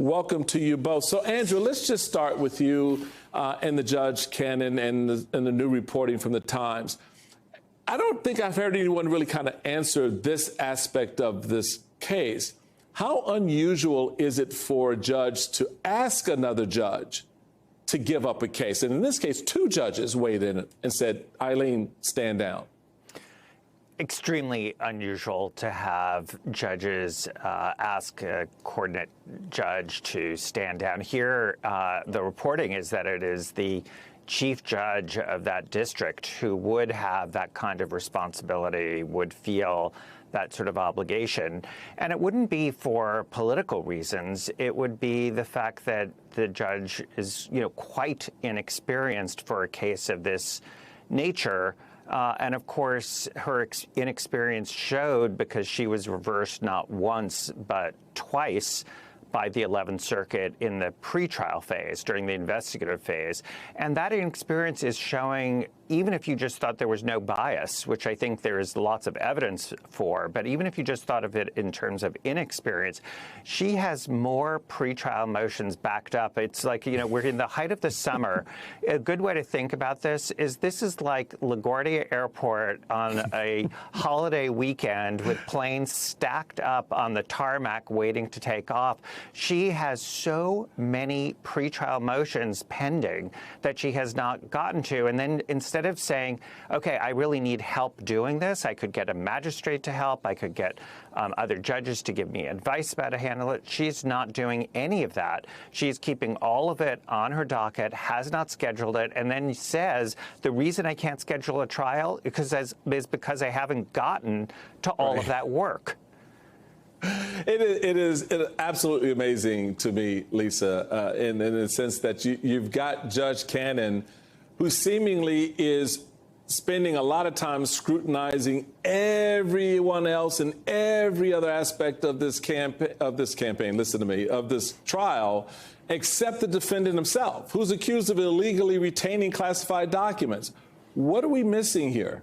welcome to you both. So, Andrew, let's just start with you and the Judge Cannon and the new reporting from the Times. I don't think I've heard anyone really kind of answer this aspect of this case. How unusual is it for a judge to ask another judge to give up a case? And in this case, two judges weighed in and said, Eileen, stand down. Extremely unusual to have judges ask a coordinate judge to stand down. Here, the reporting is that it is the chief judge of that district who would have that kind of responsibility, would feel that sort of obligation. And it wouldn't be for political reasons. It would be the fact that the judge is, quite inexperienced for a case of this nature. And of course, her inexperience showed because she was reversed not once, but twice by the 11th Circuit in the pretrial phase, during the investigative phase. And that inexperience is showing, even if you just thought there was no bias, which I think there is lots of evidence for, but even if you just thought of it in terms of inexperience, she has more pretrial motions backed up. It's like, we're in the height of the summer. A good way to think about this is like LaGuardia Airport on a holiday weekend with planes stacked up on the tarmac waiting to take off. She has so many pretrial motions pending that she has not gotten to. And then instead of saying, okay, I really need help doing this, I could get a magistrate to help, I could get other judges to give me advice about how to handle it, she's not doing any of that. She's keeping all of it on her docket, has not scheduled it, and then says, the reason I can't schedule a trial is because I haven't gotten to all of that work. It is absolutely amazing to me, Lisa, in the sense that you've got Judge Cannon, who seemingly is spending a lot of time scrutinizing everyone else and every other aspect of this campaign, listen to me, of this trial, except the defendant himself, who's accused of illegally retaining classified documents. What are we missing here?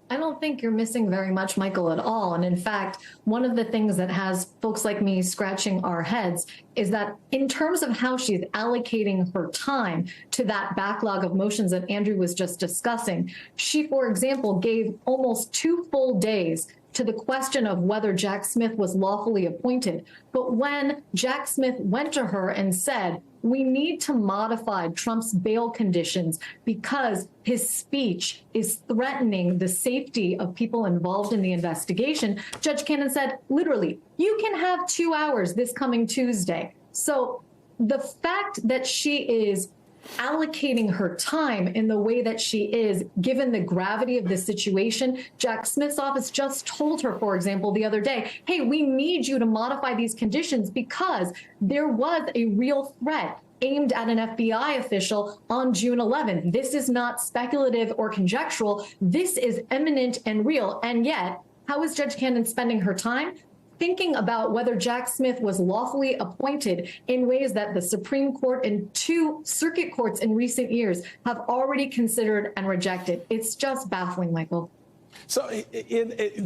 I don't think you're missing very much, Michael, at all. And in fact, one of the things that has folks like me scratching our heads is that in terms of how she's allocating her time to that backlog of motions that Andrew was just discussing, she, for example, gave almost 2 full days to the question of whether Jack Smith was lawfully appointed. But when Jack Smith went to her and said, we need to modify Trump's bail conditions because his speech is threatening the safety of people involved in the investigation, Judge Cannon said, literally, you can have 2 hours this coming Tuesday. So the fact that she is allocating her time in the way that she is, given the gravity of the situation, Jack Smith's office just told her, for example, the other day, hey, we need you to modify these conditions because there was a real threat aimed at an FBI official on June 11th. This is not speculative or conjectural. This is imminent and real. And yet, how is Judge Cannon spending her time? Thinking about whether Jack Smith was lawfully appointed in ways that the Supreme Court and 2 circuit courts in recent years have already considered and rejected. It's just baffling, Michael. So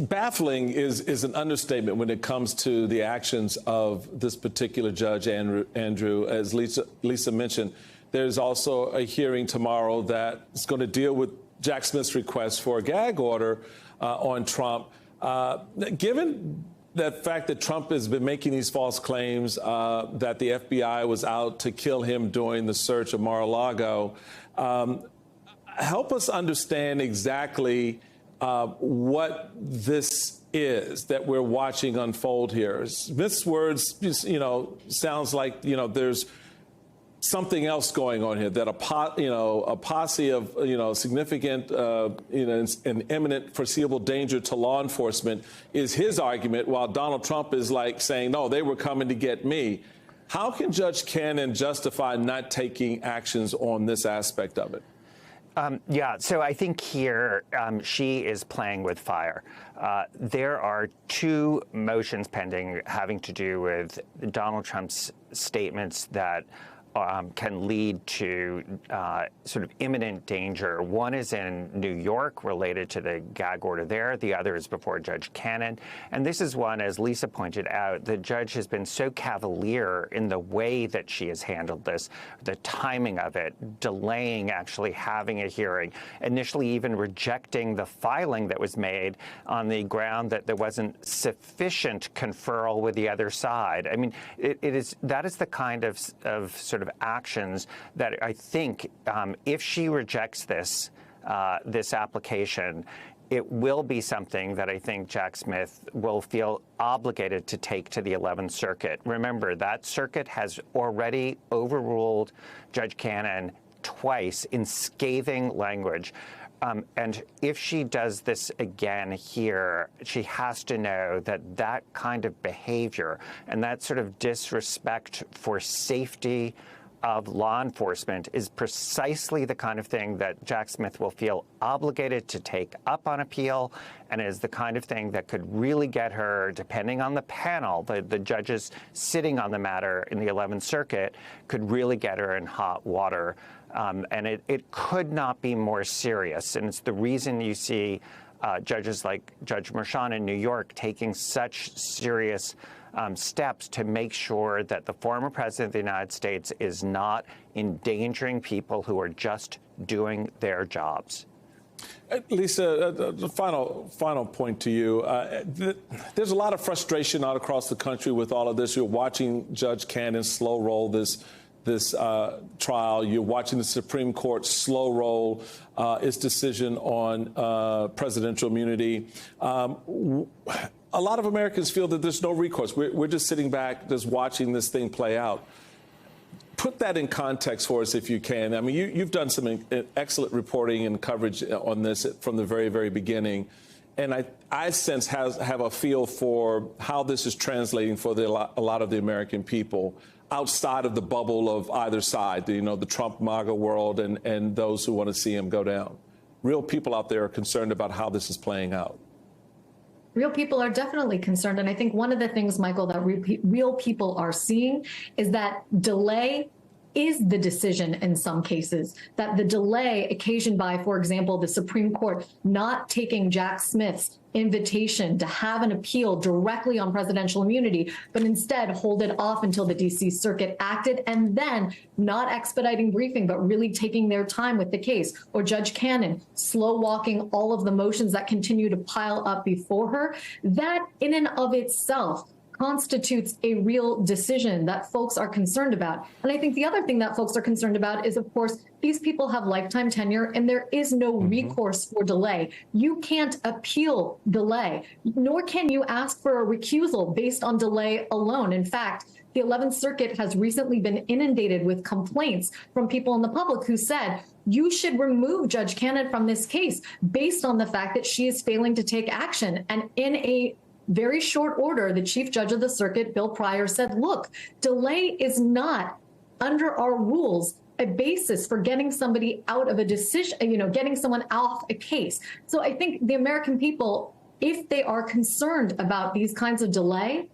baffling is an understatement when it comes to the actions of this particular judge, Andrew. As Lisa mentioned, there's also a hearing tomorrow that is going to deal with Jack Smith's request for a gag order on Trump. Given the fact that Trump has been making these false claims that the FBI was out to kill him during the search of Mar-a-Lago, help us understand exactly what this is that we're watching unfold here. Smith's words, sounds like, there's something else going on here, that a posse of, significant, and imminent foreseeable danger to law enforcement is his argument, while Donald Trump is like saying, no, they were coming to get me. How can Judge Cannon justify not taking actions on this aspect of it? So I think here she is playing with fire. There are 2 motions pending having to do with Donald Trump's statements that can lead to sort of imminent danger. One is in New York related to the gag order there. The other is before Judge Cannon. And this is one, as Lisa pointed out, the judge has been so cavalier in the way that she has handled this, the timing of it, delaying actually having a hearing, initially even rejecting the filing that was made on the ground that there wasn't sufficient conferral with the other side. I mean, that is the kind of sort of actions that I think if she rejects this application, it will be something that I think Jack Smith will feel obligated to take to the 11th Circuit. Remember, that circuit has already overruled Judge Cannon twice in scathing language. And if she does this again here, she has to know that that kind of behavior and that sort of disrespect for safety of law enforcement is precisely the kind of thing that Jack Smith will feel obligated to take up on appeal, and is the kind of thing that could really get her, depending on the panel, the judges sitting on the matter in the 11th Circuit, could really get her in hot water. And it could not be more serious. And it's the reason you see judges like Judge Merchan in New York taking such serious steps to make sure that the former president of the United States is not endangering people who are just doing their jobs. Lisa, the final point to you. There's a lot of frustration out across the country with all of this. You're watching Judge Cannon slow roll this trial. You're watching the Supreme Court slow roll its decision on presidential immunity. A lot of Americans feel that there's no recourse. We're just sitting back, just watching this thing play out. Put that in context for us, if you can. I mean, you've done some excellent reporting and coverage on this from the very, very beginning. And I sense have a feel for how this is translating for a lot of the American people outside of the bubble of either side, the Trump MAGA world and those who want to see him go down. Real people out there are concerned about how this is playing out. Real people are definitely concerned. And I think one of the things, Michael, that real people are seeing is that delay is the decision in some cases, that the delay occasioned by, for example, the Supreme Court not taking Jack Smith's invitation to have an appeal directly on presidential immunity, but instead hold it off until the D.C. Circuit acted, and then not expediting briefing, but really taking their time with the case, or Judge Cannon slow walking all of the motions that continue to pile up before her. That in and of itself constitutes a real decision that folks are concerned about. And I think the other thing that folks are concerned about is, of course, these people have lifetime tenure and there is no recourse for delay. You can't appeal delay, nor can you ask for a recusal based on delay alone. In fact, the 11th Circuit has recently been inundated with complaints from people in the public who said, you should remove Judge Cannon from this case based on the fact that she is failing to take action. And in a very short order, the Chief Judge of the Circuit, Bill Pryor, said, look, delay is not, under our rules, a basis for getting somebody out of a decision, getting someone off a case. So I think the American people, if they are concerned about these kinds of delay,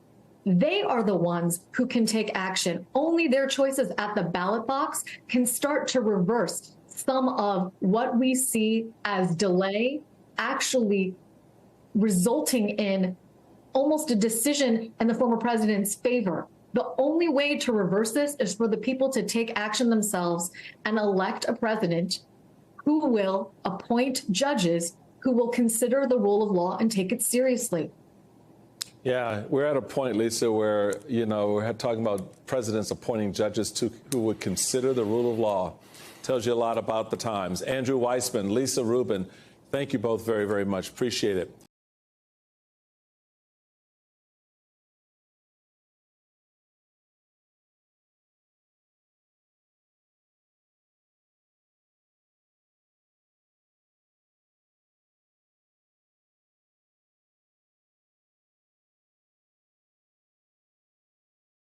they are the ones who can take action. Only their choices at the ballot box can start to reverse some of what we see as delay actually resulting in almost a decision in the former president's favor. The only way to reverse this is for the people to take action themselves and elect a president who will appoint judges who will consider the rule of law and take it seriously. Yeah, we're at a point, Lisa, where, we're talking about presidents appointing judges who would consider the rule of law. Tells you a lot about the times. Andrew Weissmann, Lisa Rubin, thank you both very, very much. Appreciate it.